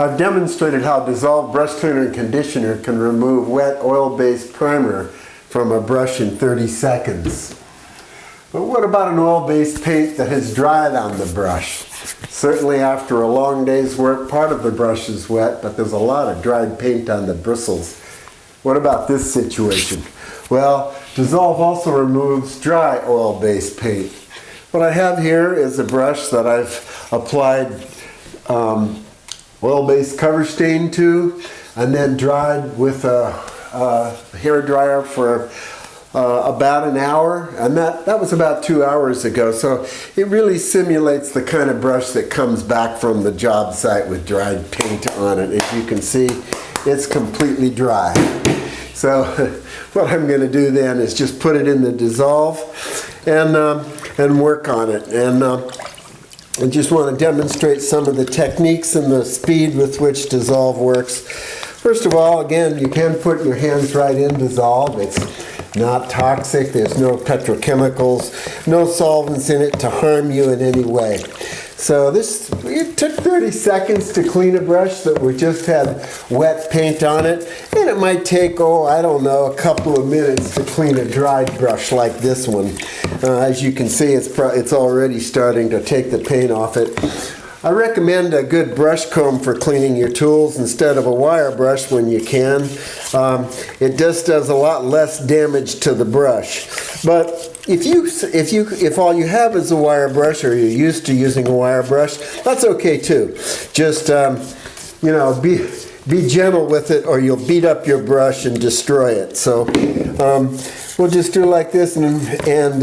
I've demonstrated how Dizzolve Brush Cleaner and Conditioner can remove wet oil-based primer from a brush in 30 seconds. But what about an oil-based paint that has dried on the brush? Certainly after a long day's work, part of the brush is wet, but there's a lot of dried paint on the bristles. What about this situation? Well, Dizzolve also removes dry oil-based paint. What I have here is a brush that I've applied oil-based cover stain to and then dried with a hair dryer for about an hour, and that was about 2 hours ago. So it really simulates the kind of brush that comes back from the job site with dried paint on it. As you can see, it's completely dry. So what I'm going to do then is just put it in the Dizzolve and work on it. And I just want to demonstrate some of the techniques and the speed with which Dizzolve works. First of all, again, you can put your hands right in Dizzolve. It's not toxic. There's no petrochemicals, no solvents in it to harm you in any way. So it took 30 seconds to clean a brush that we just had wet paint on it, and it might take, I don't know, a couple of minutes to clean a dried brush like this one. As you can see, it's already starting to take the paint off it. I recommend a good brush comb for cleaning your tools instead of a wire brush when you can. It just does a lot less damage to the brush. But if all you have is a wire brush, or you're used to using a wire brush, that's okay too. Just be gentle with it, or you'll beat up your brush and destroy it. So we'll just do like this, and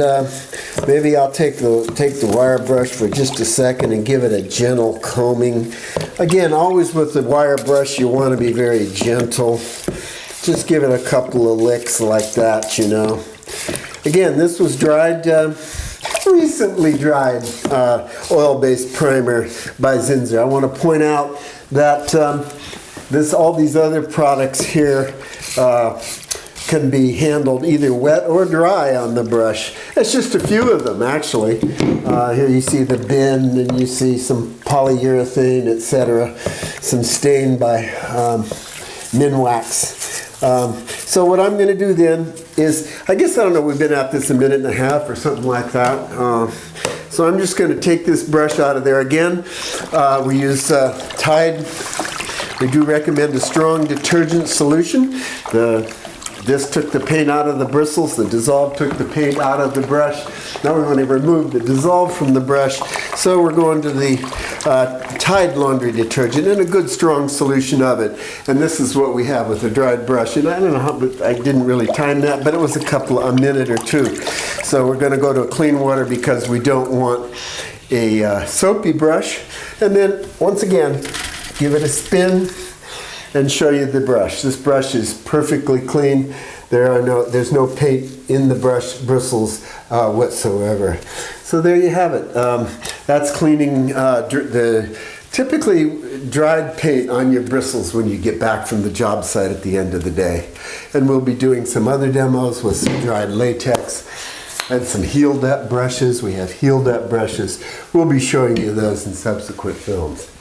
maybe I'll take the wire brush for just a second and give it a gentle combing. Again, always with the wire brush, you want to be very gentle. Just give it a couple of licks like that, you know. Again, this was dried, recently dried oil-based primer by Zinsser. I want to point out that all these other products here can be handled either wet or dry on the brush. It's just a few of them, actually. Here you see the bin, and you see some polyurethane, etc. Some stain by Minwax. So what I'm going to do then is, I don't know, we've been at this a minute and a half or something like that. So I'm just going to take this brush out of there again. We use Tide. We do recommend a strong detergent solution. This took the paint out of the bristles. The Dizzolve took the paint out of the brush. Now we're going to remove the Dizzolve from the brush. So we're going to the Tide laundry detergent and a good strong solution of it. And this is what we have with a dried brush. And I don't know how, but I didn't really time that, but it was a minute or two. So we're going to go to a clean water because we don't want a soapy brush. And then once again, give it a spin and show you the brush. This brush is perfectly clean. There's no paint in the brush bristles whatsoever. So there you have it. That's cleaning the typically dried paint on your bristles when you get back from the job site at the end of the day. And we'll be doing some other demos with some dried latex and some healed up brushes. We have healed up brushes. We'll be showing you those in subsequent films.